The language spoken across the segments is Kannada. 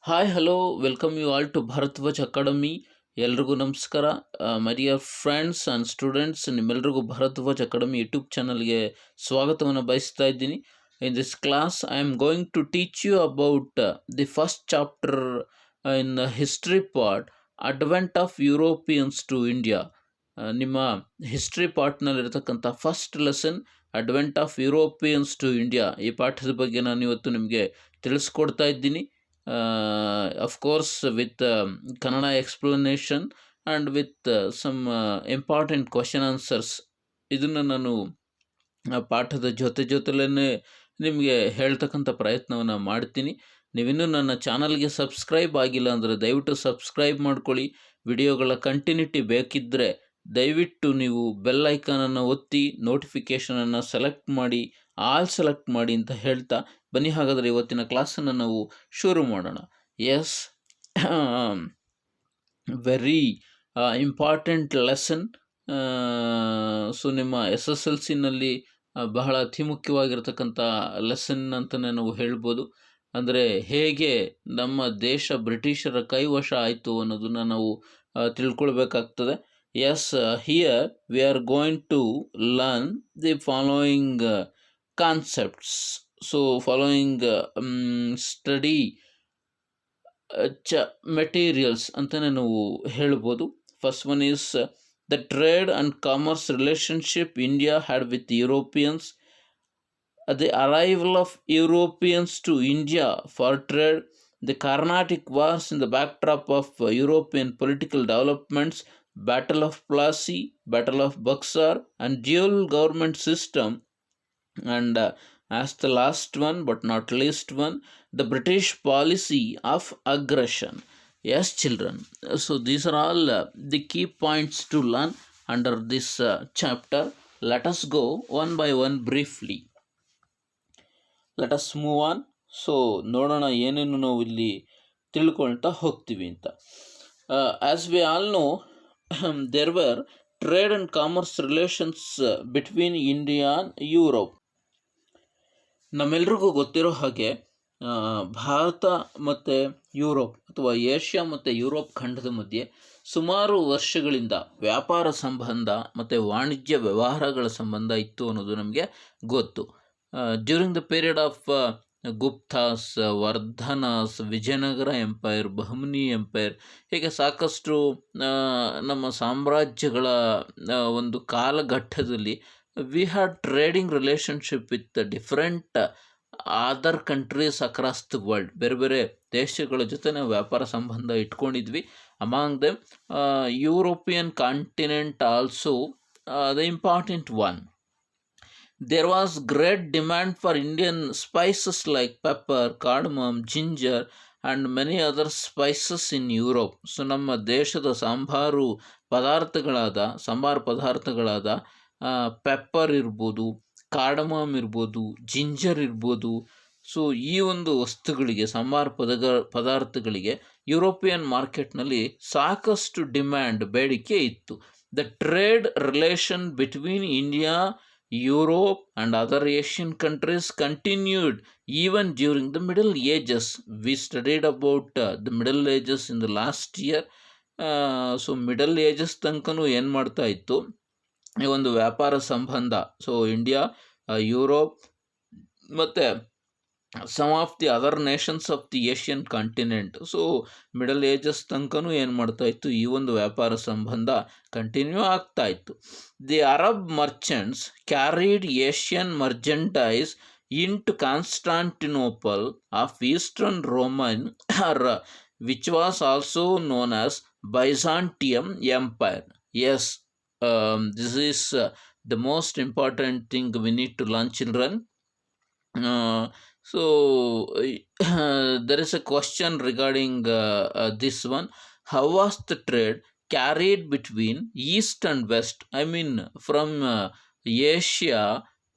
Hi hello welcome you all to Bharadwaj academy. ಎಲ್ರಿಗೂ ನಮಸ್ಕಾರ. My dear friends and students, ನಿಮ್ಮೆಲ್ರಿಗೂ ಭಾರತ್ವಜ್ ಅಕಾಡೆಮಿ ಯೂಟ್ಯೂಬ್ ಚಾನಲ್ಗೆ ಸ್ವಾಗತವನ್ನು ಬಯಸ್ತಾ ಇದ್ದೀನಿ. In this class I am going to teach you about the first chapter in the history part, advent of Europeans to India. ನಿಮ್ಮ ಹಿಸ್ಟ್ರಿ ಪಾರ್ಟ್ನಲ್ಲಿರ್ತಕ್ಕಂಥ first lesson advent of Europeans to India. ಈ ಪಾಠದ ಬಗ್ಗೆ ನಾನು ಇವತ್ತು ನಿಮಗೆ ತಿಳಿಸ್ಕೊಡ್ತಾ ಇದ್ದೀನಿ. Of course, with Kannada explanation and with some important question answers. ಇದನ್ನು ನಾನು ಪಾಠದ ಜೊತೆಲೇ ನಿಮಗೆ ಹೇಳ್ತಕ್ಕಂಥ ಪ್ರಯತ್ನವನ್ನು ಮಾಡ್ತೀನಿ. ನೀವಿನ್ನೂ ನನ್ನ ಚಾನಲ್ಗೆ ಸಬ್ಸ್ಕ್ರೈಬ್ ಆಗಿಲ್ಲ ಅಂದರೆ ದಯವಿಟ್ಟು ಸಬ್ಸ್ಕ್ರೈಬ್ ಮಾಡ್ಕೊಳ್ಳಿ. ವಿಡಿಯೋಗಳ ಕಂಟಿನ್ಯೂಟಿ ಬೇಕಿದ್ದರೆ ದಯವಿಟ್ಟು ನೀವು ಬೆಲ್ ಐಕಾನನ್ನು ಒತ್ತಿ ನೋಟಿಫಿಕೇಷನನ್ನು ಸೆಲೆಕ್ಟ್ ಮಾಡಿ, ಆಲ್ ಸೆಲೆಕ್ಟ್ ಮಾಡಿ ಅಂತ ಹೇಳ್ತಾ ಬನ್ನಿ. ಹಾಗಾದರೆ ಇವತ್ತಿನ ಕ್ಲಾಸನ್ನು ನಾವು ಶುರು ಮಾಡೋಣ. Yes, very important lesson. So ನಿಮ್ಮ SSLCನಲ್ಲಿ ಬಹಳ ಅತಿ ಮುಖ್ಯವಾಗಿರ್ತಕ್ಕಂಥ ಲೆಸನ್ ಅಂತಲೇ ನಾವು ಹೇಳ್ಬೋದು. ಅಂದರೆ ಹೇಗೆ ನಮ್ಮ ದೇಶ ಬ್ರಿಟಿಷರ ಕೈವಶ ಆಯಿತು ಅನ್ನೋದನ್ನು ನಾವು ತಿಳ್ಕೊಳ್ಬೇಕಾಗ್ತದೆ. Yes, here we are going to learn the following concepts. So following study materials ಅಂತಲೇ ನಾವು ಹೇಳ್ಬೋದು. First one is the trade and commerce relationship India had with Europeans. The arrival of Europeans to India for trade, the Carnatic Wars in the backdrop of European political developments, Battle of Plassey, Battle of Buxar, and dual government system, and as the last one but not least one, the British policy of aggression. Yes, children. So these are all the key points to learn under this chapter. Let us go one by one briefly. Let us move on. So ನೋಡೋಣ ಏನೇನು ನಾವು ಇಲ್ಲಿ ತಿಳ್ಕೊಳ್ತಾ ಹೋಗ್ತೀವಿ ಅಂತ. As we all know, there were trade and commerce relations between India and Europe. ನಮ್ಮೆಲ್ರಿಗೂ ಗೊತ್ತಿರೋ ಹಾಗೆ ಭಾರತ ಮತ್ತು ಯುರೋಪ್ ಅಥವಾ ಏಷ್ಯಾ ಮತ್ತು ಯುರೋಪ್ ಖಂಡದ ಮಧ್ಯೆ ಸುಮಾರು ವರ್ಷಗಳಿಂದ ವ್ಯಾಪಾರ ಸಂಬಂಧ ಮತ್ತು ವಾಣಿಜ್ಯ ವ್ಯವಹಾರಗಳ ಸಂಬಂಧ ಇತ್ತು ಅನ್ನೋದು ನಮಗೆ ಗೊತ್ತು. During the period of Guptas, Vardhanas, Vijayanagara empire, Bahmani empire, ಹೀಗೆ ಸಾಕಷ್ಟು ನಮ್ಮ ಸಾಮ್ರಾಜ್ಯಗಳ ಒಂದು ಕಾಲಘಟ್ಟದಲ್ಲಿ we had trading relationship with different other countries across the world. ಬೇರೆ ಬೇರೆ ದೇಶಗಳ ಜೊತೆ ನಾವು ವ್ಯಾಪಾರ ಸಂಬಂಧ ಇಟ್ಕೊಂಡಿದ್ವಿ. Among them European continent also the important one. There was great demand for Indian spices like pepper, cardamom, ginger and many other spices in Europe. So ನಮ್ಮ ದೇಶದ ಸಾಂಬಾರು ಪದಾರ್ಥಗಳಾದ ಪೆಪ್ಪರ್ ಇರ್ಬೋದು, ಕಾರ್ಡಮಮ್ ಇರ್ಬೋದು, ಜಿಂಜರ್ ಇರ್ಬೋದು. ಸೊ ಈ ಒಂದು ವಸ್ತುಗಳಿಗೆ, ಪದಾರ್ಥಗಳಿಗೆ ಯುರೋಪಿಯನ್ ಮಾರ್ಕೆಟ್ನಲ್ಲಿ ಸಾಕಷ್ಟು ಡಿಮ್ಯಾಂಡ್, ಬೇಡಿಕೆ ಇತ್ತು. The trade relation between India, Europe and other Asian countries continued even during the Middle Ages. We studied about the Middle Ages in the last year. So middle ages ತನಕನೂ ಏನು ಮಾಡ್ತಾ ಇತ್ತು ಈ ಒಂದು ವ್ಯಾಪಾರ ಸಂಬಂಧ. ಸೊ ಇಂಡಿಯಾ, ಯುರೋಪ್ ಮತ್ತು some of the other nations of the Asian continent. So middle ages ತನಕನೂ ಏನು ಮಾಡ್ತಾ ಇತ್ತು, ಈ ಒಂದು ವ್ಯಾಪಾರ ಸಂಬಂಧ ಕಂಟಿನ್ಯೂ ಆಗ್ತಾ ಇತ್ತು. The Arab merchants carried Asian merchandise into Constantinople of eastern Roman which was also known as Byzantium empire. Yes, this is the most important thing we need to learn, children. So there is a question regarding this one. How was the trade carried between East and West? I mean from Asia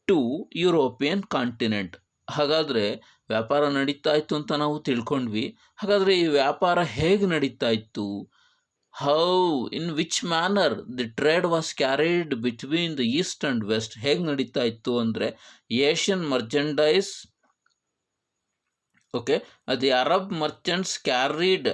to European continent. ಹಾಗಾದರೆ ವ್ಯಾಪಾರ ನಡೀತಾ ಇತ್ತು ಅಂತ ನಾವು ತಿಳ್ಕೊಂಡ್ವಿ. ಹಾಗಾದರೆ ಈ ವ್ಯಾಪಾರ ಹೇಗೆ ನಡೀತಾ ಇತ್ತು? How, in which manner the trade was carried between the east and west? ಹೇಗೆ ನಡೀತಾ ಇತ್ತು ಅಂದರೆ, Asian merchandise Okay, the Arab merchants carried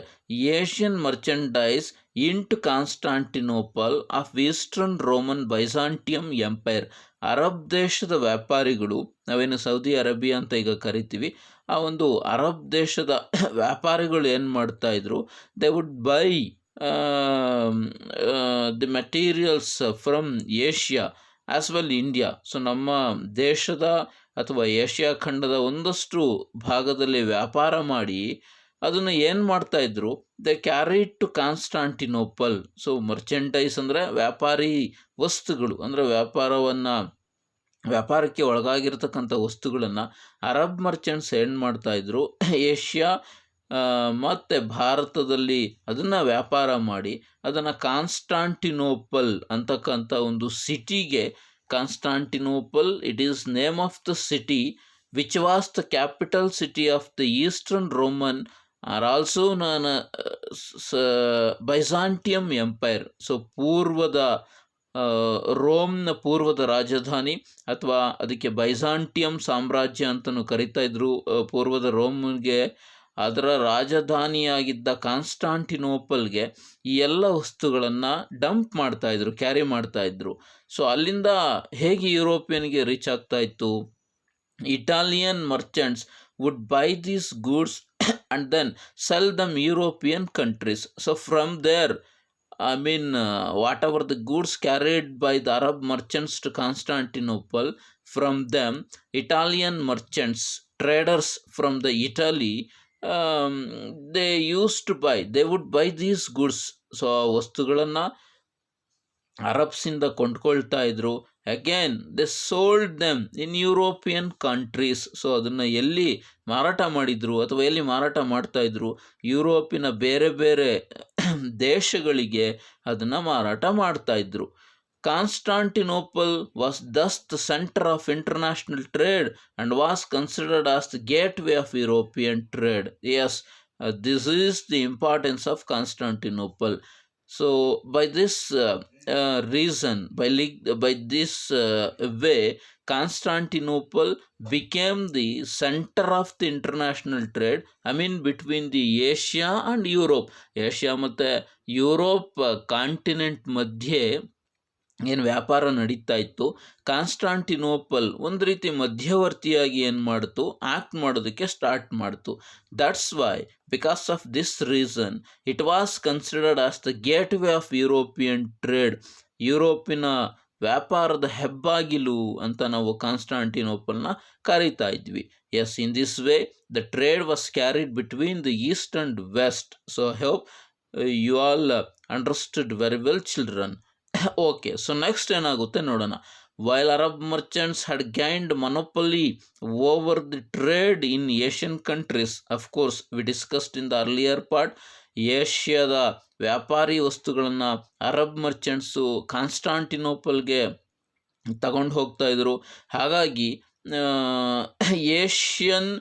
Asian merchandise into Constantinople of Eastern Roman Byzantium Empire. Arab ದೇಶದ ವ್ಯಾಪಾರಿಗಳು, ನಾವೇನು ಸೌದಿ ಅರೇಬಿಯಾ ಅಂತ ಈಗ ಕರಿತೀವಿ, ಆ ಒಂದು ಅರಬ್ ದೇಶದ ವ್ಯಾಪಾರಿಗಳು ಏನು ಮಾಡ್ತಾ ಇದ್ರು, they would by the materials from Asia as well India. So ನಮ್ಮ ದೇಶದ ಅಥವಾ ಏಷ್ಯಾ ಖಂಡದ ಒಂದಷ್ಟು ಭಾಗದಲ್ಲಿ ವ್ಯಾಪಾರ ಮಾಡಿ ಅದನ್ನು ಏನು ಮಾಡ್ತಾಯಿದ್ರು, they carried to Constantinople. So merchandise ಅಂದರೆ ವ್ಯಾಪಾರಿ ವಸ್ತುಗಳು, ಅಂದರೆ ವ್ಯಾಪಾರಕ್ಕೆ ಒಳಗಾಗಿರ್ತಕ್ಕಂಥ ವಸ್ತುಗಳನ್ನು ಅರಬ್ ಮರ್ಚೆಂಟ್ಸ್ ಏನು ಮಾಡ್ತಾಯಿದ್ರು, ಏಷ್ಯಾ ಮತ್ತು ಭಾರತದಲ್ಲಿ ಅದನ್ನು ವ್ಯಾಪಾರ ಮಾಡಿ ಅದನ್ನು ಕಾನ್ಸ್ಟಾಂಟಿನೋಪಲ್ ಅಂತಕ್ಕಂಥ ಒಂದು ಸಿಟಿಗೆ, Constantinople, it is name of the city which was the capital city of the Eastern Roman or also known Byzantium Empire. So ಪೂರ್ವದ ರೋಮ್ನ ಪೂರ್ವದ ರಾಜಧಾನಿ, ಅಥವಾ ಅದಕ್ಕೆ ಬೈಜಾಂಟಿಯಂ ಸಾಮ್ರಾಜ್ಯ ಅಂತಲೂ ಕರಿತಾ ಇದ್ರು. ಪೂರ್ವದ ರೋಮ್ಗೆ ಅದರ ರಾಜಧಾನಿಯಾಗಿದ್ದ ಕಾನ್ಸ್ಟಾಂಟಿನೋಪಲ್ಗೆ ಈ ಎಲ್ಲ ವಸ್ತುಗಳನ್ನು ಡಂಪ್ ಮಾಡ್ತಾಯಿದ್ರು, ಕ್ಯಾರಿ ಮಾಡ್ತಾಯಿದ್ರು. ಸೊ ಅಲ್ಲಿಂದ ಹೇಗೆ ಯುರೋಪಿಯನ್ಗೆ ರೀಚ್ ಆಗ್ತಾ ಇತ್ತು, Italian merchants would buy these goods and then sell them European countries. So from there, whatever the goods carried by the Arab merchants to Constantinople, from them Italian merchants, traders from the Italy, they used to buy, they would buy these goods. So ಆ ವಸ್ತುಗಳನ್ನು ಅರಬ್ಸಿಂದ ಕೊಂಡ್ಕೊಳ್ತಾ ಇದ್ರು. Again they sold them in European countries. So ಅದನ್ನು ಎಲ್ಲಿ ಮಾರಾಟ ಮಾಡಿದ್ರು ಅಥವಾ ಎಲ್ಲಿ ಮಾರಾಟ ಮಾಡ್ತಾಯಿದ್ರು, ಯುರೋಪಿನ ಬೇರೆ ಬೇರೆ ದೇಶಗಳಿಗೆ ಅದನ್ನು ಮಾರಾಟ ಮಾಡ್ತಾಯಿದ್ರು. Constantinople was thus the centre of international trade and was considered as the gateway of European trade. Yes, this is the importance of Constantinople. So by this reason, by this way, Constantinople became the center of the international trade. Between the Asia and Europe. Asia ಮತ್ತು ಯುರೋಪ್ ಕಾಂಟಿನೆಂಟ್ ಮಧ್ಯೆ ಏನು ವ್ಯಾಪಾರ ನಡೀತಾ ಇತ್ತು, ಕಾನ್ಸ್ಟಾಂಟಿನೋಪಲ್ ಒಂದು ರೀತಿ ಮಧ್ಯವರ್ತಿಯಾಗಿ ಏನು ಮಾಡ್ತು, ಆ್ಯಕ್ಟ್ ಮಾಡೋದಕ್ಕೆ ಸ್ಟಾರ್ಟ್ ಮಾಡ್ತು. That's why, because of this reason, it was considered as the gateway of European trade. ಯುರೋಪಿನ ವ್ಯಾಪಾರದ ಹೆಬ್ಬಾಗಿಲು ಅಂತ ನಾವು ಕಾನ್ಸ್ಟಾಂಟಿನೋಪಲ್ನ ಕರೀತಾ ಇದ್ವಿ. Yes, in this way the trade was carried between the east and west. So I hope you all understood very well children. Okay, so next ಏನಾಗುತ್ತೆ ನೋಡೋಣ. While Arab merchants had gained monopoly over the trade in Asian countries, of course we discussed in the earlier part. ಏಷ್ಯಾದ ವ್ಯಾಪಾರಿ ವಸ್ತುಗಳನ್ನು ಅರಬ್ ಮರ್ಚೆಂಟ್ಸು ಕಾನ್ಸ್ಟಾಂಟಿನೋಪಲ್ಗೆ ತಗೊಂಡು ಹೋಗ್ತಾ ಇದ್ರು. ಹಾಗಾಗಿ ಏಷ್ಯನ್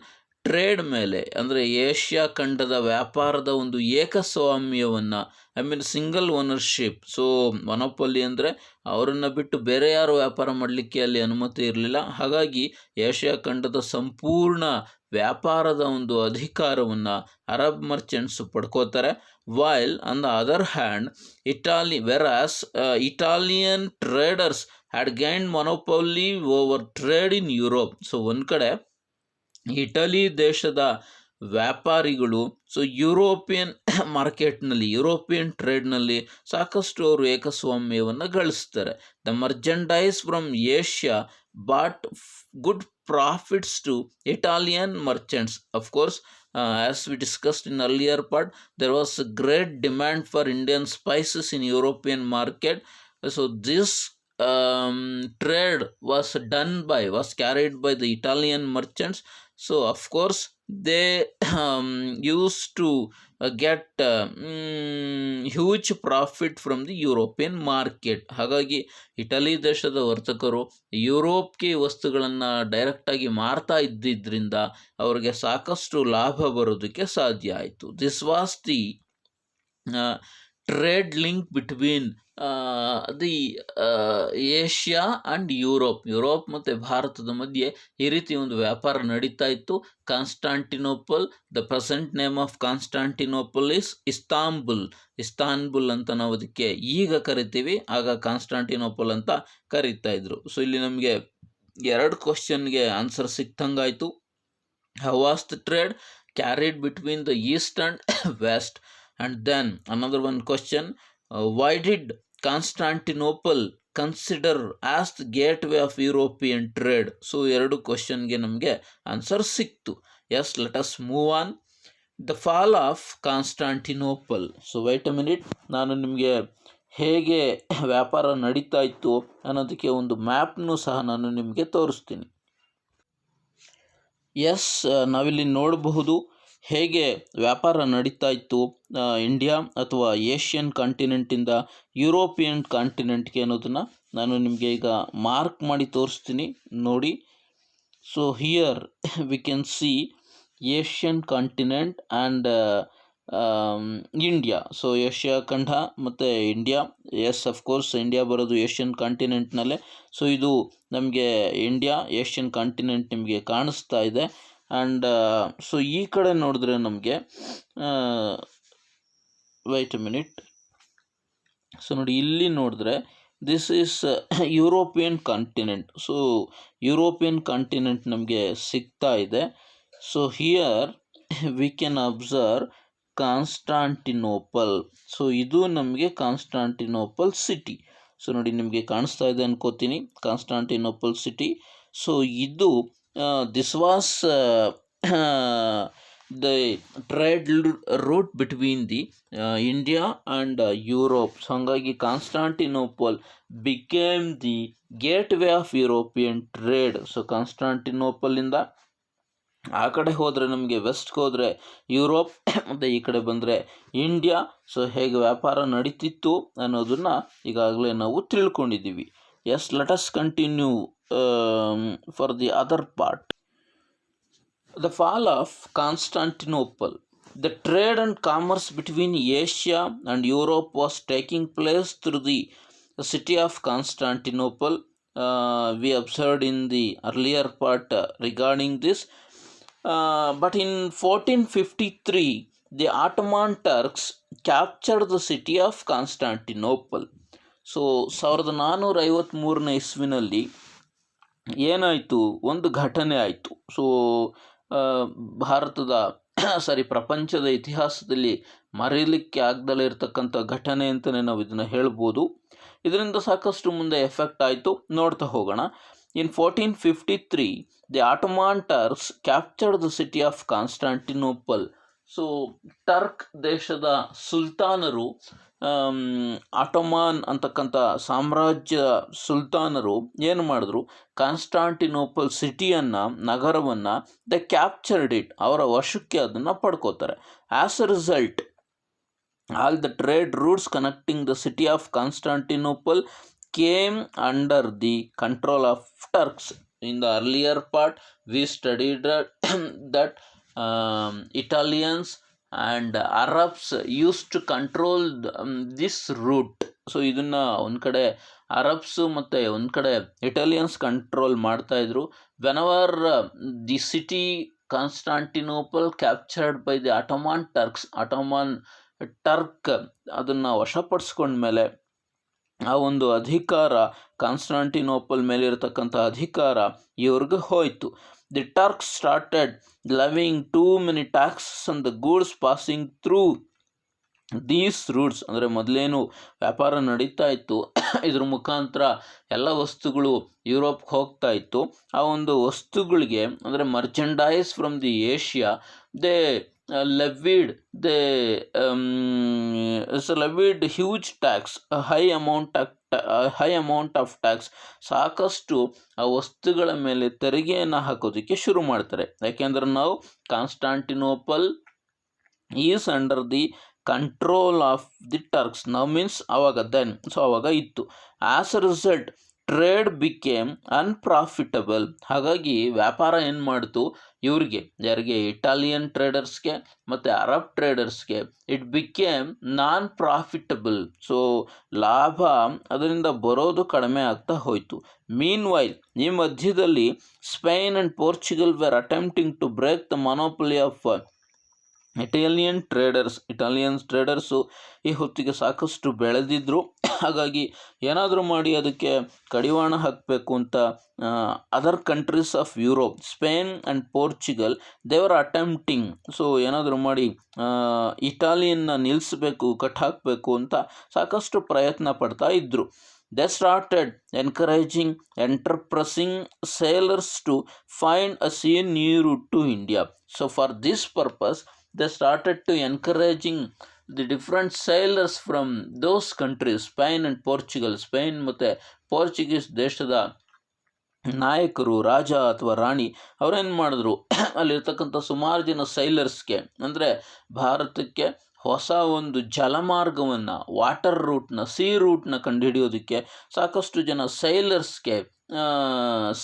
ಟ್ರೇಡ್ ಮೇಲೆ, ಅಂದರೆ ಏಷ್ಯಾ ಖಂಡದ ವ್ಯಾಪಾರದ ಒಂದು ಏಕಸ್ವಾಮ್ಯವನ್ನು, ಸಿಂಗಲ್ ಓನರ್ಶಿಪ್. ಸೊ ಮೊನೊಪೊಲಿ ಅಂದರೆ ಅವರನ್ನು ಬಿಟ್ಟು ಬೇರೆ ಯಾರು ವ್ಯಾಪಾರ ಮಾಡಲಿಕ್ಕೆ ಅಲ್ಲಿ ಅನುಮತಿ ಇರಲಿಲ್ಲ. ಹಾಗಾಗಿ ಏಷ್ಯಾ ಖಂಡದ ಸಂಪೂರ್ಣ ವ್ಯಾಪಾರದ ಒಂದು ಅಧಿಕಾರವನ್ನು ಅರಬ್ ಮರ್ಚೆಂಟ್ಸ್ ಪಡ್ಕೋತಾರೆ. While on the other hand Italian traders had gained monopoly over trade in Europe. So ಒಂದು ಕಡೆ ಇಟಲಿ ದೇಶದ ವ್ಯಾಪಾರಿಗಳು ಸೊ ಯುರೋಪಿಯನ್ ಮಾರ್ಕೆಟ್ನಲ್ಲಿ, ಯುರೋಪಿಯನ್ ಟ್ರೇಡ್ನಲ್ಲಿ ಸಾಕಷ್ಟು ಅವರು ಏಕಸ್ವಾಮ್ಯವನ್ನು ಗಳಿಸ್ತಾರೆ. The merchandise from Asia brought good profits to Italian merchants. Of course, as we discussed in earlier part, there was a great demand for Indian spices in European market. So this trade was carried by the Italian merchants. So of course they used to get huge profit from the European market. ಹಾಗಾಗಿ ಇಟಲಿ ದೇಶದ ವರ್ತಕರು ಯುರೋಪ್ಗೆ ವಸ್ತುಗಳನ್ನು ಡೈರೆಕ್ಟಾಗಿ ಮಾರ್ತಾ ಇದ್ದಿದ್ದರಿಂದ ಅವರಿಗೆ ಸಾಕಷ್ಟು ಲಾಭ ಬರೋದಕ್ಕೆ ಸಾಧ್ಯ ಆಯಿತು. This was the trade link between the Asia and Europe ಮತ್ತು ಭಾರತದ ಮಧ್ಯೆ ಈ ರೀತಿ ಒಂದು ವ್ಯಾಪಾರ ನಡೀತಾ ಇತ್ತು. Constantinople, the present name of Constantinople is Istanbul ಅಂತ ನಾವು ಅದಕ್ಕೆ ಈಗ ಕರಿತೀವಿ, ಆಗ ಕಾನ್ಸ್ಟಾಂಟಿನೋಪಲ್ ಅಂತ ಕರೀತಾ ಇದ್ರು. ಸೊ ಇಲ್ಲಿ ನಮಗೆ 2 ಕ್ವಶನ್ಗೆ answer ಸಿಕ್ತಂಗಾಯಿತು. How was the trade carried between the east and west? And then another one question, why did Constantinople consider as the gateway of European trade? So 2 ಕ್ವಶನ್ಗೆ ನಮಗೆ ಆನ್ಸರ್ ಸಿಕ್ತು. Yes, let us move on. The fall of Constantinople. So wait a minute, ನಾನು ನಿಮಗೆ ಹೇಗೆ ವ್ಯಾಪಾರ ನಡೀತಾ ಇತ್ತು ಅನ್ನೋದಕ್ಕೆ ಒಂದು ಮ್ಯಾಪ್ನು ಸಹ ನಾನು ನಿಮಗೆ ತೋರಿಸ್ತೀನಿ. ಎಸ್, ನಾವಿಲ್ಲಿ ನೋಡಬಹುದು ಹೇಗೆ ವ್ಯಾಪಾರ ನಡೀತಾ ಇತ್ತು ಇಂಡಿಯಾ ಅಥವಾ ಏಷ್ಯನ್ ಕಾಂಟಿನೆಂಟಿಂದ ಯುರೋಪಿಯನ್ ಕಾಂಟಿನೆಂಟ್ಗೆ ಅನ್ನೋದನ್ನು ನಾನು ನಿಮಗೆ ಈಗ ಮಾರ್ಕ್ ಮಾಡಿ ತೋರಿಸ್ತೀನಿ ನೋಡಿ. So here we can see Asian continent and India. So Asia ಖಂಡ ಮತ್ತು ಇಂಡಿಯಾ. ಎಸ್, ಅಫ್ಕೋರ್ಸ್ ಇಂಡಿಯಾ ಬರೋದು ಏಷ್ಯನ್ ಕಾಂಟಿನೆಂಟ್ನಲ್ಲೇ. ಸೊ ಇದು ನಮಗೆ ಇಂಡಿಯಾ ಏಷ್ಯನ್ ಕಾಂಟಿನೆಂಟ್ ನಿಮಗೆ ಕಾಣಿಸ್ತಾ ಇದೆ. ಆ್ಯಂಡ್ ಸೊ ಈ ಕಡೆ ನೋಡಿದ್ರೆ ನಮಗೆ ವೈಟ್ ಎ ಮಿನಿಟ್. ಸೊ ನೋಡಿ, ಇಲ್ಲಿ ನೋಡಿದ್ರೆ this is European continent. So European continent ನಮಗೆ ಸಿಗ್ತಾ ಇದೆ. So here we can observe Constantinople. So ಇದು ನಮಗೆ ಕಾನ್ಸ್ಟಾಂಟಿನೋಪಲ್ ಸಿಟಿ. ಸೊ ನೋಡಿ, ನಿಮಗೆ ಕಾಣಿಸ್ತಾ ಇದೆ ಅನ್ಕೋತೀನಿ ಕಾನ್ಸ್ಟಾಂಟಿನೋಪಲ್ ಸಿಟಿ. ಸೊ ಇದು this was the trade route between the India and Europe. So ಹಾಗಾಗಿ Constantinople became the gateway of European trade. So ಕಾನ್ಸ್ಟಾಂಟಿನೋಪಲಿಂದ ಆ ಕಡೆ ಹೋದರೆ ನಮಗೆ ವೆಸ್ಟ್ಗೆ ಹೋದರೆ ಯುರೋಪ್ ಮತ್ತು ಈ ಕಡೆ ಬಂದರೆ ಇಂಡಿಯಾ. ಸೊ ಹೇಗೆ ವ್ಯಾಪಾರ ನಡೀತಿತ್ತು ಅನ್ನೋದನ್ನು ಈಗಾಗಲೇ ನಾವು ತಿಳ್ಕೊಂಡಿದ್ದೀವಿ. Yes, let us continue for the other part. The fall of Constantinople. The trade and commerce between Asia and Europe was taking place through the city of Constantinople. We observed in the earlier part regarding this. But in 1453, the Ottoman Turks captured the city of Constantinople. So 1453ನೇ ಇಸ್ವಿನಲ್ಲಿ ಏನಾಯಿತು, ಒಂದು ಘಟನೆ ಆಯಿತು. ಸೊ ಭಾರತದ ಪ್ರಪಂಚದ ಇತಿಹಾಸದಲ್ಲಿ ಮರೀಲಿಕ್ಕೆ ಆಗದಲ್ಲೇ ಇರತಕ್ಕಂಥ ಘಟನೆ ಅಂತಲೇ ನಾವು ಇದನ್ನು ಹೇಳ್ಬೋದು. ಇದರಿಂದ ಸಾಕಷ್ಟು ಮುಂದೆ ಎಫೆಕ್ಟ್ ಆಯಿತು, ನೋಡ್ತಾ ಹೋಗೋಣ. In 1453 the Ottoman Turks captured the city of Constantinople. So Turk ದೇಶದ ಸುಲ್ತಾನರು, ಆಟೋಮಾನ್ ಅಂತಕ್ಕಂಥ ಸಾಮ್ರಾಜ್ಯ ಸುಲ್ತಾನರು ಏನು ಮಾಡಿದ್ರು, ಕಾನ್ಸ್ಟಾಂಟಿನೋಪಲ್ ಸಿಟಿಯನ್ನು, ನಗರವನ್ನು ದ ಕ್ಯಾಪ್ಚರ್ಡ್ ಇಟ್, ಅವರ ವಶಕ್ಕೆ ಅದನ್ನು ಪಡ್ಕೋತಾರೆ. As a result all the trade routes connecting the city of Constantinople came under the control of Turks. In the earlier part we studied that Italians and Arabs used to control this route. So ಇದನ್ನು ಒಂದು ಕಡೆ ಅರಬ್ಸು ಮತ್ತು ಒಂದು ಕಡೆ ಇಟಾಲಿಯನ್ಸ್ ಕಂಟ್ರೋಲ್ ಮಾಡ್ತಾಯಿದ್ರು. Whenever the city Constantinople captured by the Ottoman Turks, Ottoman Turk ಅದನ್ನು ವಶಪಡಿಸ್ಕೊಂಡ್ಮೇಲೆ ಆ ಒಂದು ಅಧಿಕಾರ, ಕಾನ್ಸ್ಟಾಂಟಿನೋಪಲ್ ಮೇಲಿರತಕ್ಕಂಥ ಅಧಿಕಾರ ಇವ್ರಿಗೆ ಹೋಯಿತು. The Turk started levying too many taxes on the goods passing through these routes. ಅಂದರೆ ಮೊದಲೇನು ವ್ಯಾಪಾರ ನಡೀತಾ ಇತ್ತು, ಇದ್ರ ಮುಖಾಂತರ ಎಲ್ಲ ವಸ್ತುಗಳು ಯುರೋಪ್ಗೆ ಹೋಗ್ತಾ ಇತ್ತು. ಆ ಒಂದು ವಸ್ತುಗಳಿಗೆ ಅಂದರೆ merchandise from the Asia they levied huge tax, a high amount of tax. ಸಾಕಷ್ಟು ಆ ವಸ್ತುಗಳ ಮೇಲೆ ತೆರಿಗೆಯನ್ನು ಹಾಕೋದಕ್ಕೆ ಶುರು ಮಾಡ್ತಾರೆ. ಯಾಕೆಂದ್ರೆ ನಾವು Constantinople is under the control of the Turks. ನಾವು ಮೀನ್ಸ್ ಅವಾಗ ದೆನ್, ಸೊ ಅವಾಗ ಇತ್ತು. As a result trade became unprofitable. ಹಾಗಾಗಿ ವ್ಯಾಪಾರ ಏನು ಮಾಡ್ತು ಇವ್ರಿಗೆ, ಯಾರಿಗೆ, ಇಟಾಲಿಯನ್ ಟ್ರೇಡರ್ಸ್ಗೆ ಮತ್ತು ಅರಬ್ ಟ್ರೇಡರ್ಸ್ಗೆ it became non profitable. So ಲಾಭ ಅದರಿಂದ ಬರೋದು ಕಡಿಮೆ ಆಗ್ತಾ ಹೋಯಿತು. ಮೀನ್ ವೈಲ್, ಈ ಮಧ್ಯದಲ್ಲಿ Spain and Portugal were attempting to break the monopoly of Italians traders ಈ ಹೊತ್ತಿಗೆ ಸಾಕಷ್ಟು ಬೆಳೆದಿದ್ರು. ಹಾಗಾಗಿ ಏನಾದರೂ ಮಾಡಿ ಅದಕ್ಕೆ ಕಡಿವಾಣ ಹಾಕಬೇಕು ಅಂತ other countries of Europe, Spain and Portugal, ದೇವರ್ ಅಟೆಂಪ್ಟಿಂಗ್. ಸೊ ಏನಾದರೂ ಮಾಡಿ ಇಟಾಲಿಯನ್ನ ನಿಲ್ಲಿಸಬೇಕು, ಕಟ್ ಹಾಕಬೇಕು ಅಂತ ಸಾಕಷ್ಟು ಪ್ರಯತ್ನ ಪಡ್ತಾ ಇದ್ದರು. They started encouraging enterprising sailors to find a sea new route to India. So for this purpose they started to encouraging the different sailors from those countries, Spain and Portugal. Spain ಮತ್ತು ಪೋರ್ಚುಗೀಸ್ ದೇಶದ ನಾಯಕರು, ರಾಜ ಅಥವಾ ರಾಣಿ ಅವರೇನು ಮಾಡಿದ್ರು, ಅಲ್ಲಿರ್ತಕ್ಕಂಥ ಸುಮಾರು ಜನ ಸೈಲರ್ಸ್ಗೆ, ಅಂದರೆ ಭಾರತಕ್ಕೆ ಹೊಸ ಒಂದು ಜಲಮಾರ್ಗವನ್ನು, ವಾಟರ್ ರೂಟ್ನ, ಸೀ ರೂಟ್ನ ಕಂಡುಹಿಡಿಯೋದಕ್ಕೆ ಸಾಕಷ್ಟು ಜನ ಸೈಲರ್ಸ್ಗೆ,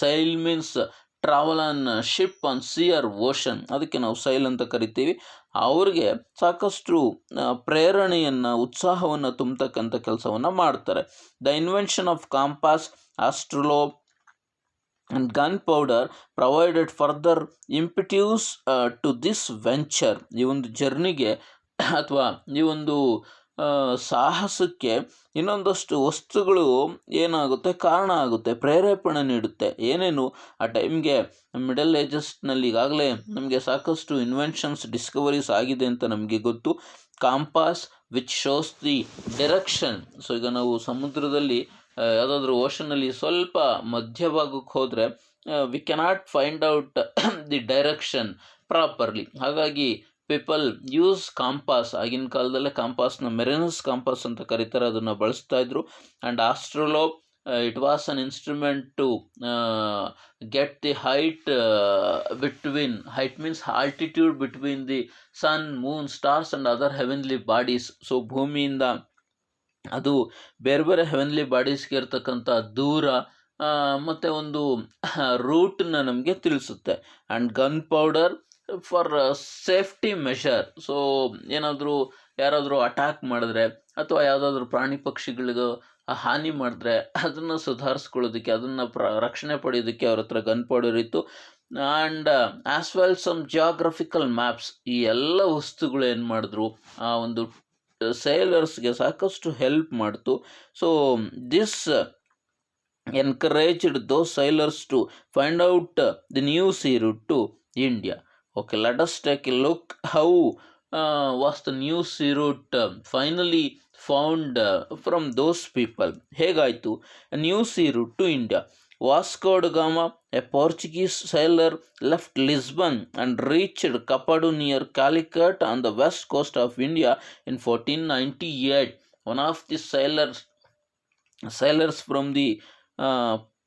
sail means travel on ship on sea or ocean, ಅದಕ್ಕೆ ನಾವು ಸೈಲ್ ಅಂತ ಕರಿತೀವಿ, ಅವ್ರಿಗೆ ಸಾಕಷ್ಟು ಪ್ರೇರಣೆಯನ್ನು, ಉತ್ಸಾಹವನ್ನು ತುಂಬತಕ್ಕಂಥ ಕೆಲಸವನ್ನು ಮಾಡ್ತಾರೆ. The invention of compass, astrolabe and gunpowder provided further impetus to this venture. ಈ ಒಂದು ಜರ್ನಿಗೆ ಅಥವಾ ಈ ಒಂದು ಸಾಹಸಕ್ಕೆ ಇನ್ನೊಂದಷ್ಟು ವಸ್ತುಗಳು ಏನಾಗುತ್ತೆ, ಕಾರಣ ಆಗುತ್ತೆ, ಪ್ರೇರೇಪಣೆ ನೀಡುತ್ತೆ. ಏನೇನು ಆ ಟೈಮ್ಗೆ ಮಿಡಲ್ ಏಜಸ್ನಲ್ಲಿ ಈಗಾಗಲೇ ನಮಗೆ ಸಾಕಷ್ಟು ಇನ್ವೆನ್ಷನ್ಸ್, ಡಿಸ್ಕವರೀಸ್ ಆಗಿದೆ ಅಂತ ನಮಗೆ ಗೊತ್ತು. Compass which shows the direction. So ಈಗ ನಾವು ಸಮುದ್ರದಲ್ಲಿ ಯಾವುದಾದ್ರೂ ಓಷನಲ್ಲಿ ಸ್ವಲ್ಪ ಮಧ್ಯಭಾಗಕ್ಕೆ ಹೋದರೆ we cannot find out the direction properly. ಹಾಗಾಗಿ ಪೀಪಲ್ ಯೂಸ್ ಕಾಂಪಾಸ್. ಆಗಿನ ಕಾಲದಲ್ಲೇ ಕಾಂಪಾಸ್ನ ಮೆರಿನಸ್ ಕಾಂಪಾಸ್ ಅಂತ ಕರೀತಾರೆ, ಅದನ್ನು ಬಳಸ್ತಾ ಇದ್ರು. And astrolabe, it was an instrument to get the height means altitude between the sun, moon, stars and other heavenly bodies. So ಭೂಮಿಯಿಂದ ಅದು ಬೇರೆ ಬೇರೆ ಹೆವೆನ್ಲಿ ಬಾಡೀಸ್ಗೆ ಇರ್ತಕ್ಕಂಥ ದೂರ ಮತ್ತು ಒಂದು ರೂಟನ್ನ ನಮಗೆ ತಿಳಿಸುತ್ತೆ. And gun powder for safety measure. So ಯಾರಾದರೂ ಅಟ್ಯಾಕ್ ಮಾಡಿದ್ರೆ ಅಥವಾ ಯಾವುದಾದ್ರೂ ಪ್ರಾಣಿ ಪಕ್ಷಿಗಳಿಗೂ ಹಾನಿ ಮಾಡಿದ್ರೆ ಅದನ್ನು ಸುಧಾರಿಸ್ಕೊಳ್ಳೋದಕ್ಕೆ, ಅದನ್ನು ರಕ್ಷಣೆ ಪಡೆಯೋದಕ್ಕೆ ಅವ್ರ ಹತ್ರ ಗನ್ ಪೌಡರ್ ಇತ್ತು. And as well some geographical maps. ಈ ಎಲ್ಲ ವಸ್ತುಗಳು ಏನು ಮಾಡಿದ್ರು, ಆ ಒಂದು ಸೇಲರ್ಸ್ಗೆ ಸಾಕಷ್ಟು ಹೆಲ್ಪ್ ಮಾಡ್ತು. So this encouraged those sailors to find out the new sea route to India. Okay, let us take a look how was the new sea route finally found from those people. ಹೇಗಾಯಿತು a new sea route to India? Vasco da Gama, a Portuguese sailor, left Lisbon and reached Kapadu near Calicut on the west coast of India in 1498. One of the sailors from the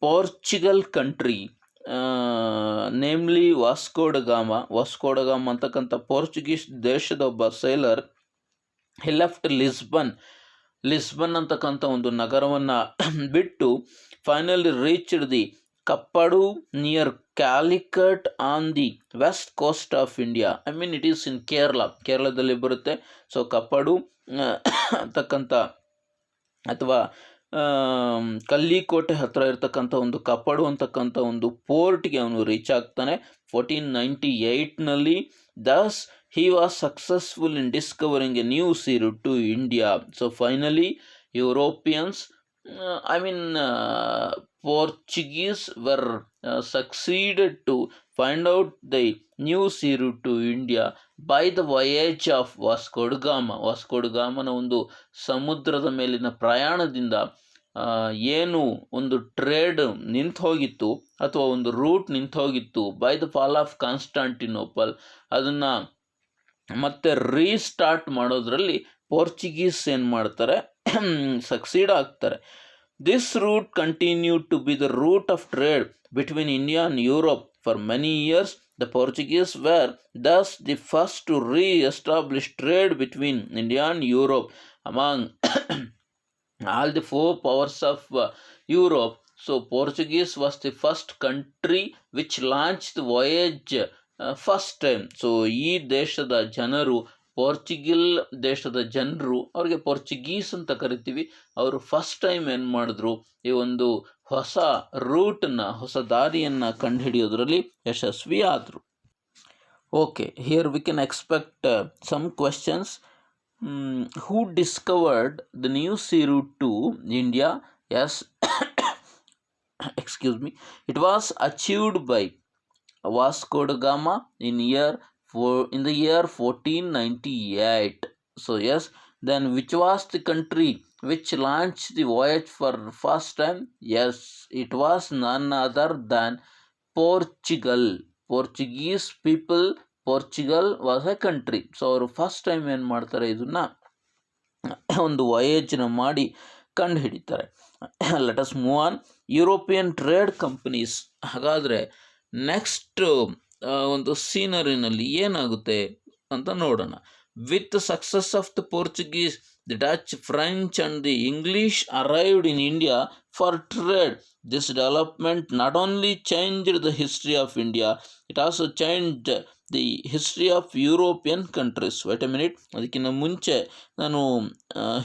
Portugal country, namely Vasco da ಗಾಮ ಅಂತಕ್ಕಂಥ ಪೋರ್ಚುಗೀಸ್ ದೇಶದ ಒಬ್ಬ ಸೈಲರ್, ಹಿ ಲೆಫ್ಟ್ ಲಿಸ್ಬನ್ ಅಂತಕ್ಕಂಥ ಒಂದು ನಗರವನ್ನು ಬಿಟ್ಟು finally reached the Kappad near Calicut on the west coast of India. I mean it is in ಕೇರಳದಲ್ಲಿ ಬರುತ್ತೆ. ಸೊ ಕಪ್ಪಡು ಅಂತಕ್ಕಂಥ ಅಥವಾ ಕಲ್ಲಿಕೋಟೆ ಹತ್ತಿರ ಇರ್ತಕ್ಕಂಥ ಒಂದು ಕಪ್ಪಡು ಅಂತಕ್ಕಂಥ ಒಂದು ಪೋರ್ಟ್ಗೆ ಅವನು ರೀಚ್ ಆಗ್ತಾನೆ 1498ನಲ್ಲಿ. ದಸ್ he was successful in discovering a new sea route to India. So finally Europeans, Portuguese were succeeded to find out the new sea route to India by the voyage of Vasco da Gama. Vasco ಡ ಗಾಮನ ಒಂದು ಸಮುದ್ರದ ಮೇಲಿನ ಪ್ರಯಾಣದಿಂದ ಏನು ಒಂದು ಟ್ರೇಡ್ ನಿಂತು ಹೋಗಿತ್ತು ಅಥವಾ ಒಂದು ರೂಟ್ ನಿಂತು ಹೋಗಿತ್ತು by the fall of Constantinople, ಅದನ್ನು ಮತ್ತೆ ರೀಸ್ಟಾರ್ಟ್ ಮಾಡೋದ್ರಲ್ಲಿ ಪೋರ್ಚುಗೀಸ್ ಏನು ಮಾಡ್ತಾರೆ, ಸಕ್ಸೀಡ್ ಆಗ್ತಾರೆ. This route continued to be the route of trade between India and Europe for many years. The Portuguese were thus the first to re-establish trade between India and Europe. Among all the four powers of Europe, so Portuguese was the first country which launch the voyage first time. So ಈ ದೇಶದ ಜನರು, ದೇಶದ ಜನರು, ಅವ್ರಿಗೆ ಪೋರ್ಚುಗೀಸ್ ಅಂತ ಕರಿತೀವಿ, ಅವರು ಫಸ್ಟ್ ಟೈಮ್ ಏನು ಮಾಡಿದ್ರು, ಈ ಒಂದು ಹೊಸ ರೂಟನ್ನು, ಹೊಸ ದಾರಿಯನ್ನು ಕಂಡುಹಿಡಿಯೋದ್ರಲ್ಲಿ ಯಶಸ್ವಿ ಆದರು. Okay, here we can expect some questions. Who discovered the new sea route to India? Yes, excuse me, it was achieved by Vasco da Gama in the year 1498. So yes, then which was the country which launched the voyage for first time? Yes, it was none other than Portugal. Portuguese people, Portugal was a country. So ಅವರು ಫಸ್ಟ್ ಟೈಮ್ ಏನು ಮಾಡ್ತಾರೆ, ಇದನ್ನು ಒಂದು ವಾಯೇಜ್ನ ಮಾಡಿ ಕಂಡು ಹಿಡಿತಾರೆ. Let us move on. European trade companies. ಹಾಗಾದರೆ ನೆಕ್ಸ್ಟ್ ಒಂದು ಸೀನರಿನಲ್ಲಿ ಏನಾಗುತ್ತೆ ಅಂತ ನೋಡೋಣ. With the success of the Portuguese, the Dutch, French and the English arrived in India for trade. This development not only changed the history of India, it also changed the history of European countries. Wait a minute, ಅದಕ್ಕಿಂತ ಮುಂಚೆ ನಾನು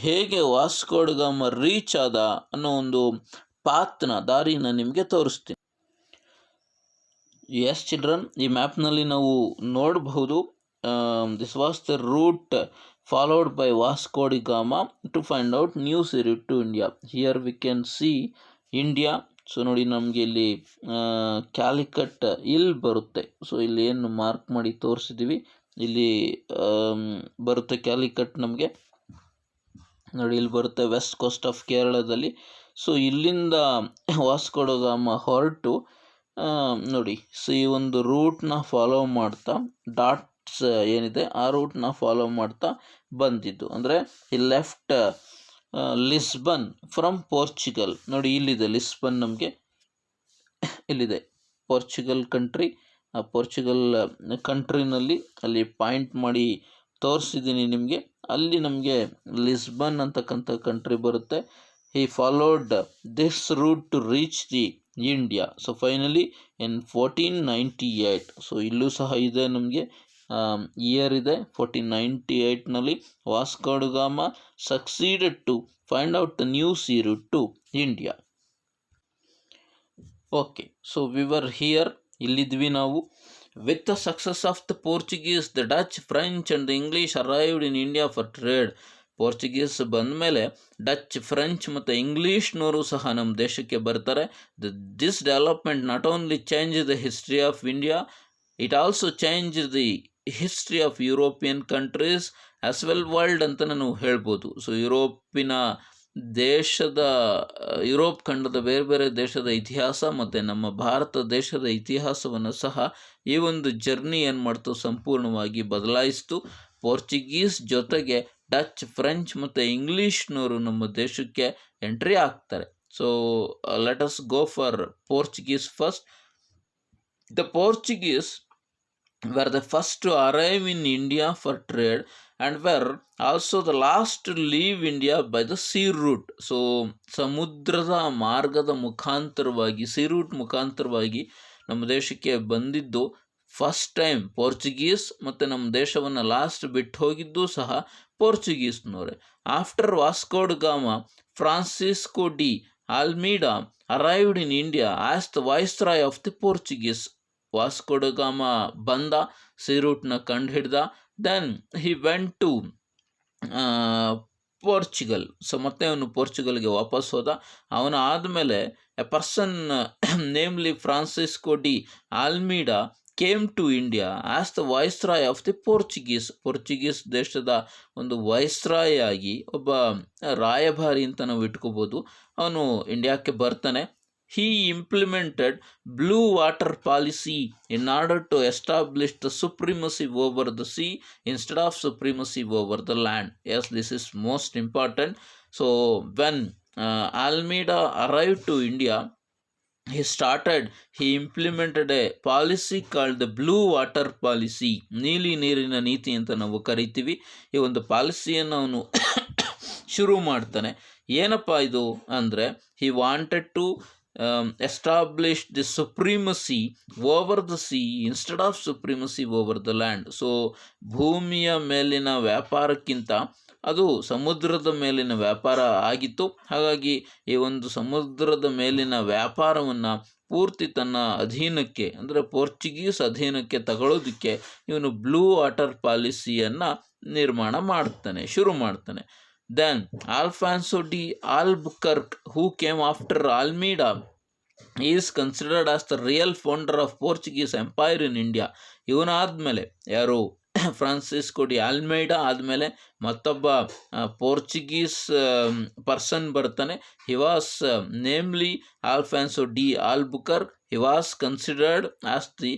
ಹೇಗೆ ವಾಸ್ಕೋ ಡ ಗಾಮ ರೀಚ್ ಆದ ಅನ್ನೋ ಒಂದು ದಾರಿನ ನಿಮಗೆ ತೋರಿಸ್ತೀನಿ. ಎಸ್ ಚಿಲ್ಡ್ರನ್, ಈ ಮ್ಯಾಪ್ನಲ್ಲಿ ನಾವು ನೋಡಬಹುದು, this was the route followed by Vasco da Gama to find out new sea route to India. Here we can see India. So ನೋಡಿ, ನಮಗೆ ಇಲ್ಲಿ ಕ್ಯಾಲಿಕಟ್ ಇಲ್ಲಿ ಬರುತ್ತೆ. ಸೊ ಇಲ್ಲಿ ಏನು ಮಾರ್ಕ್ ಮಾಡಿ ತೋರಿಸಿದ್ದೀವಿ, ಇಲ್ಲಿ ಬರುತ್ತೆ ಕ್ಯಾಲಿಕಟ್. ನಮಗೆ ನೋಡಿ ಇಲ್ಲಿ ಬರುತ್ತೆ, ವೆಸ್ಟ್ ಕೋಸ್ಟ್ ಆಫ್ ಕೇರಳದಲ್ಲಿ. ಸೊ ಇಲ್ಲಿಂದ ವಾಸ್ಕೋ ಡ ಗಾಮ ಹೊರಟು ನೋಡಿ, ಸೊ ಈ ಒಂದು ರೂಟ್ನ ಫಾಲೋ ಮಾಡ್ತಾ, ಡಾಟ್ಸ್ ಏನಿದೆ ಆ ರೂಟ್ನ ಫಾಲೋ ಮಾಡ್ತಾ ಬಂದಿದ್ದು. ಅಂದರೆ ಈ ಲೆಫ್ಟ್ ಲಿಸ್ಬನ್ ಫ್ರಮ್ ಪೋರ್ಚುಗಲ್. ನೋಡಿ ಇಲ್ಲಿದೆ ಲಿಸ್ಬನ್, ನಮಗೆ ಇಲ್ಲಿದೆ ಪೋರ್ಚುಗಲ್ ಕಂಟ್ರಿ. ಆ ಪೋರ್ಚುಗಲ್ ಕಂಟ್ರಿನಲ್ಲಿ ಅಲ್ಲಿ ಪಾಯಿಂಟ್ ಮಾಡಿ ತೋರಿಸಿದ್ದೀನಿ ನಿಮಗೆ. ಅಲ್ಲಿ ನಮಗೆ ಲಿಸ್ಬನ್ ಅಂತಕ್ಕಂಥ ಕಂಟ್ರಿ ಬರುತ್ತೆ. He followed this route to reach the India. So finally in 1498. So ಇಲ್ಲೂ ಸಹ ಇದೆ ನಮಗೆ ಇಯರ್ ಇದೆ 1498ನಲ್ಲಿ Vasco da Gama succeeded to find out the new sea route to India. Okay, so we were here, ಇಲ್ಲಿದ್ವಿ ನಾವು. With the success of the Portuguese, the Dutch, French and the English arrived in India for trade. Portuguese ಬಂದ ಮೇಲೆ ಡಚ್, ಫ್ರೆಂಚ್ ಮತ್ತು ಇಂಗ್ಲೀಷ್ನವರು ಸಹ ನಮ್ಮ ದೇಶಕ್ಕೆ ಬರ್ತಾರೆ. This development not only change the history of India, it also change the history of European countries as well world ಅಂತ ನಾವು ಹೇಳ್ಬೋದು. ಸೊ ಯುರೋಪ್ ಖಂಡದ ಬೇರೆ ಬೇರೆ ದೇಶದ ಇತಿಹಾಸ ಮತ್ತು ನಮ್ಮ ಭಾರತ ದೇಶದ ಇತಿಹಾಸವನ್ನು ಸಹ ಈ ಒಂದು ಜರ್ನಿ ಏನು ಮಾಡ್ತು, ಸಂಪೂರ್ಣವಾಗಿ ಬದಲಾಯಿಸ್ತು. ಪೋರ್ಚುಗೀಸ್ ಜೊತೆಗೆ ಡಚ್, ಫ್ರೆಂಚ್ ಮತ್ತು ಇಂಗ್ಲೀಷ್ನವರು ನಮ್ಮ ದೇಶಕ್ಕೆ ಎಂಟ್ರಿ ಆಗ್ತಾರೆ. So let us go for Portuguese first. The Portuguese were the first to arrive in India for trade and were also the last to leave India by the sea route. So ಸಮುದ್ರದ ಮಾರ್ಗದ ಮುಖಾಂತರವಾಗಿ, sea route ಮುಖಾಂತರವಾಗಿ ನಮ್ಮ ದೇಶಕ್ಕೆ ಬಂದಿದ್ದು ಫಸ್ಟ್ ಟೈಮ್ ಪೋರ್ಚುಗೀಸ್, ಮತ್ತು ನಮ್ಮ ದೇಶವನ್ನು ಲಾಸ್ಟ್ ಬಿಟ್ಟು ಹೋಗಿದ್ದು ಸಹ ಪೋರ್ಚುಗೀಸ್ನವರೇ. After Vasco da Gama, Francisco de Almeida arrived in India as the viceroy of the Portuguese. Vasco da Gama ಬಂದ, ಸಿ ರೂಟ್ನ ಕಂಡು ಹಿಡ್ದ. Then he went to Portugal. So ಮತ್ತೆ ಅವನು ಪೋರ್ಚುಗಲ್ಗೆ ವಾಪಸ್ ಹೋದ. ಅವನು ಆದಮೇಲೆ a person namely Francisco de Almeida came to India as the viceroy of the Portuguese. Portuguese ದೇಶದ ಒಂದು ವಾಯ್ಸ್ರಾಯ್ ಆಗಿ, ಒಬ್ಬ ರಾಯಭಾರಿ ಅಂತ ನಾವು ಇಟ್ಕೋಬೋದು, ಅವನು ಇಂಡಿಯಾಕ್ಕೆ ಬರ್ತಾನೆ. He implemented blue water policy in order to establish the supremacy over the sea instead of supremacy over the land. Yes, this is most important. So when Almeida arrived to India, he implemented a policy called the blue water policy. ನೀಲಿ ನೀರಿನ ನೀತಿ ಅಂತ ನಾವು ಕರಿತೀವಿ. ಈ ಒಂದು ಪಾಲಿಸಿಯನ್ನು ಅವನು ಶುರು ಮಾಡ್ತಾನೆ. ಏನಪ್ಪ ಇದು ಅಂದರೆ, he wanted to established the supremacy over the sea instead of supremacy over the land. So ಭೂಮಿಯ ಮೇಲಿನ ವ್ಯಾಪಾರಕ್ಕಿಂತ ಅದು ಸಮುದ್ರದ ಮೇಲಿನ ವ್ಯಾಪಾರ ಆಗಿತ್ತು. ಹಾಗಾಗಿ ಈ ಒಂದು ಸಮುದ್ರದ ಮೇಲಿನ ವ್ಯಾಪಾರವನ್ನು ಪೂರ್ತಿ ತನ್ನ ಅಧೀನಕ್ಕೆ, ಅಂದರೆ ಪೋರ್ಚುಗೀಸ್ ಅಧೀನಕ್ಕೆ ತಗೊಳ್ಳೋದಕ್ಕೆ ಇವನು ಬ್ಲೂ ವಾಟರ್ ಪಾಲಿಸಿಯನ್ನು ಶುರು ಮಾಡ್ತಾನೆ. Then Alfonso de Albuquerque, who came after Almeida, is considered as the real founder of Portuguese empire in India. ಇವನಾದ್ಮೇಲೆ ಯಾರು ಫ್ರಾನ್ಸಿಸ್ಕೋ ಡಿ ಆಲ್ಮೈಡಾ ಆದಮೇಲೆ ಮತ್ತೊಬ್ಬ ಪೋರ್ಚುಗೀಸ್ ಪರ್ಸನ್ ಬರ್ತಾನೆ. He was namely Alfonso de Albuquerque. He was considered as the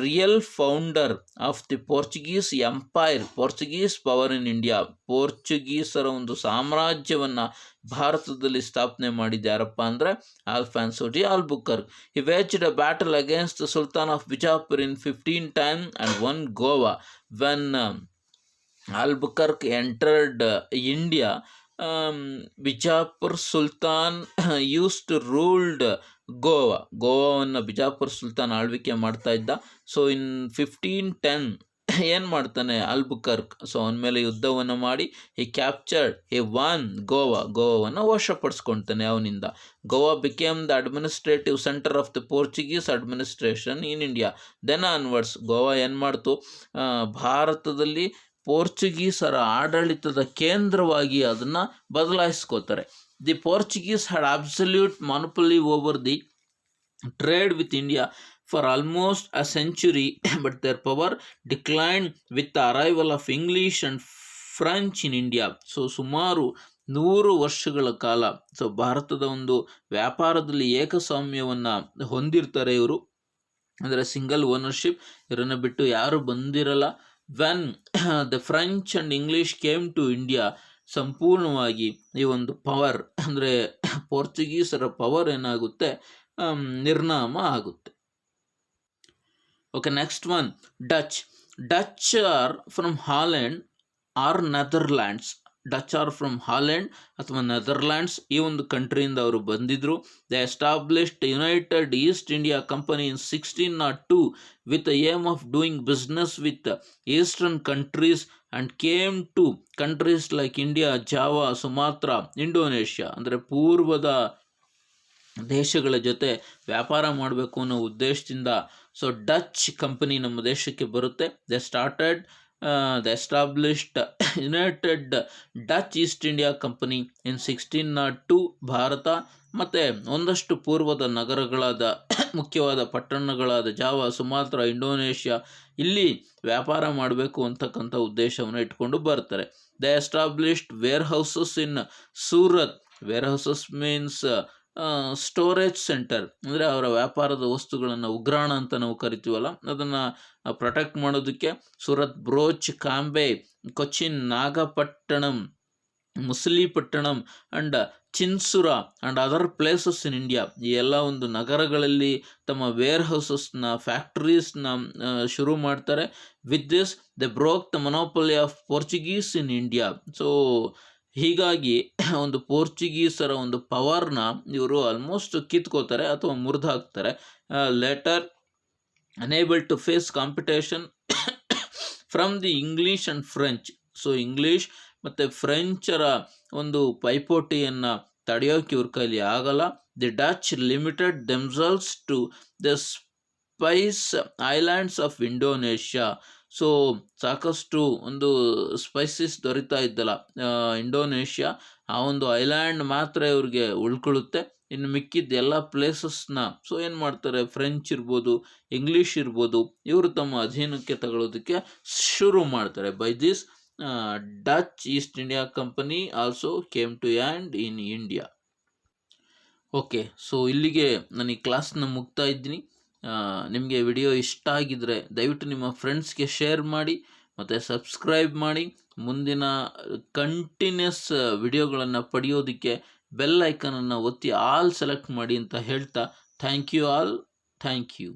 real founder of the Portuguese Empire, Portuguese power in India. ಪೋರ್ಚುಗೀಸರ ಒಂದು ಸಾಮ್ರಾಜ್ಯವನ್ನು ಭಾರತದಲ್ಲಿ ಸ್ಥಾಪನೆ ಮಾಡಿದ್ಯಾರಪ್ಪ ಅಂದರೆ Alfonso de Albuquerque. He waged a battle against the Sultan of Bijapur in 1510 and won Goa. When Albuquerque entered India, Bijapur sultan used to ruled ಗೋವಾವನ್ನು ಬಿಜಾಪುರ್ ಸುಲ್ತಾನ್ ಆಳ್ವಿಕೆ ಮಾಡ್ತಾ ಇದ್ದ. ಸೊ ಇನ್ 1510 ಏನು ಮಾಡ್ತಾನೆ ಆಲ್ಬುಕರ್ಕ್, ಸೊ ಅವನ ಮೇಲೆ ಯುದ್ಧವನ್ನು ಮಾಡಿ ಹಿ ಕ್ಯಾಪ್ಚರ್ಡ್, ಹಿ ವಾನ್ ಗೋವಾವನ್ನು ವಶಪಡಿಸ್ಕೊಳ್ತಾನೆ ಅವನಿಂದ. Goa became the administrative centre of the Portuguese administration in India. Then onwards Goa ಏನು ಮಾಡ್ತು, ಭಾರತದಲ್ಲಿ ಪೋರ್ಚುಗೀಸರ ಆಡಳಿತದ ಕೇಂದ್ರವಾಗಿ ಅದನ್ನು ಬದಲಾಯಿಸ್ಕೋತಾರೆ. The Portuguese had absolute monopoly over the trade with India for almost a century, but their power decline with the arrival of English and French in India. So ಸುಮಾರು 100 ವರ್ಷಗಳ ಕಾಲ ಸೊ ಭಾರತದ ಒಂದು ವ್ಯಾಪಾರದಲ್ಲಿ ಏಕಸ್ವಾಮ್ಯವನ್ನು ಹೊಂದಿರ್ತಾರೆ ಇವರು, ಅಂದರೆ ಸಿಂಗಲ್ ಓನರ್ಶಿಪ್, ಇವರನ್ನು ಬಿಟ್ಟು ಯಾರು ಬಂದಿರಲ್ಲ. When the French and English came to India, ಸಂಪೂರ್ಣವಾಗಿ ಈ ಒಂದು ಪವರ್ ಅಂದರೆ ಪೋರ್ಚುಗೀಸರ ಪವರ್ ಏನಾಗುತ್ತೆ, ನಿರ್ನಾಮ ಆಗುತ್ತೆ. Okay, next one Dutch are from Holland or Netherlands. Dutch are from Holland ಅಥವಾ ನೆದರ್ಲ್ಯಾಂಡ್ಸ್, ಈ ಒಂದು ಕಂಟ್ರಿಯಿಂದ ಅವರು ಬಂದಿದ್ದರು. They established United East India company in 1602 with the aim of doing business with eastern countries and came to countries like India, Java, Sumatra, Indonesia. ಅಂದರೆ ಪೂರ್ವದ ದೇಶಗಳ ಜೊತೆ ವ್ಯಾಪಾರ ಮಾಡಬೇಕು ಅನ್ನೋ ಉದ್ದೇಶದಿಂದ ಸೊ ಡಚ್ ಕಂಪನಿ ನಮ್ಮ ದೇಶಕ್ಕೆ ಬರುತ್ತೆ. They established United Dutch East India company in 1602 Bharat ಮತ್ತು ಒಂದಷ್ಟು ಪೂರ್ವದ ನಗರಗಳಾದ ಮುಖ್ಯವಾದ ಪಟ್ಟಣಗಳಾದ ಜಾವಾ, ಸುಮಾತ್ರ, ಇಂಡೋನೇಷ್ಯಾ ಇಲ್ಲಿ ವ್ಯಾಪಾರ ಮಾಡಬೇಕು ಅಂತಕ್ಕಂಥ ಉದ್ದೇಶವನ್ನು ಇಟ್ಕೊಂಡು ಬರ್ತಾರೆ. They established warehouses in Surat. Warehouses means storage centre, ಅಂದರೆ ಅವರ ವ್ಯಾಪಾರದ ವಸ್ತುಗಳನ್ನು ಉಗ್ರಾಣ ಅಂತ ನಾವು ಕರಿತೀವಲ್ಲ, ಅದನ್ನು ಪ್ರೊಟೆಕ್ಟ್ ಮಾಡೋದಕ್ಕೆ Surat, Broach, Cambay, Cochin, Nagapattinam, Masulipatnam and Chinsura and other places in India. ಈ ಎಲ್ಲ ಒಂದು ನಗರಗಳಲ್ಲಿ ತಮ್ಮ ವೇರ್ ಹೌಸಸ್ನ, ಫ್ಯಾಕ್ಟ್ರೀಸ್ನ ಶುರು ಮಾಡ್ತಾರೆ. With this they broke the monopoly of Portuguese in India. So ಹೀಗಾಗಿ ಒಂದು ಪೋರ್ಚುಗೀಸರ ಒಂದು ಪವರ್ನ ಇವರು ಆಲ್ಮೋಸ್ಟ್ ಕಿತ್ಕೋತಾರೆ ಅಥವಾ ಮುರಿದು ಹಾಕ್ತಾರೆ. Later unable to face competition from the English and French. So English ಮತ್ತು ಫ್ರೆಂಚರ ಒಂದು ಪೈಪೋಟಿಯನ್ನು ತಡೆಯೋಕೆ ಇವ್ರ ಕೈಲಿ ಆಗಲ್ಲ. The Dutch limited themselves to the spice islands of Indonesia. So ಸಾಕಷ್ಟು ಒಂದು ಸ್ಪೈಸಸ್ ದೊರೀತಾ ಇದ್ದಲ್ಲ ಇಂಡೋನೇಷ್ಯಾ, ಆ ಒಂದು ಐಲ್ಯಾಂಡ್ ಮಾತ್ರ ಇವ್ರಿಗೆ ಉಳ್ಕೊಳ್ಳುತ್ತೆ. ಇನ್ನು ಮಿಕ್ಕಿದ ಎಲ್ಲ ಪ್ಲೇಸಸ್ನ ಸೊ ಏನು ಮಾಡ್ತಾರೆ, ಫ್ರೆಂಚ್ ಇರ್ಬೋದು, ಇಂಗ್ಲೀಷ್ ಇರ್ಬೋದು, ಇವರು ತಮ್ಮ ಅಧೀನಕ್ಕೆ ತಗೊಳ್ಳೋದಕ್ಕೆ ಶುರು ಮಾಡ್ತಾರೆ. By this Dutch East India company also came to and in India. Okay, so ಇಲ್ಲಿಗೆ ನಾನು ಈ ಕ್ಲಾಸ್ನ ಮುಗ್ತಾ ಇದ್ದೀನಿ. ನಿಮಗೆ ವಿಡಿಯೋ ಇಷ್ಟ ಆಗಿದ್ದರೆ ದಯವಿಟ್ಟು ನಿಮ್ಮ ಫ್ರೆಂಡ್ಸ್ಗೆ ಶೇರ್ ಮಾಡಿ ಮತ್ತು ಸಬ್ಸ್ಕ್ರೈಬ್ ಮಾಡಿ. ಮುಂದಿನ ಕಂಟಿನ್ಯೂಸ್ ವಿಡಿಯೋಗಳನ್ನು ಪಡೆಯೋದಕ್ಕೆ ಬೆಲ್ ಐಕನನ್ನು ಒತ್ತಿ ಆಲ್ ಸೆಲೆಕ್ಟ್ ಮಾಡಿ ಅಂತ ಹೇಳ್ತಾ thank you all. Thank you.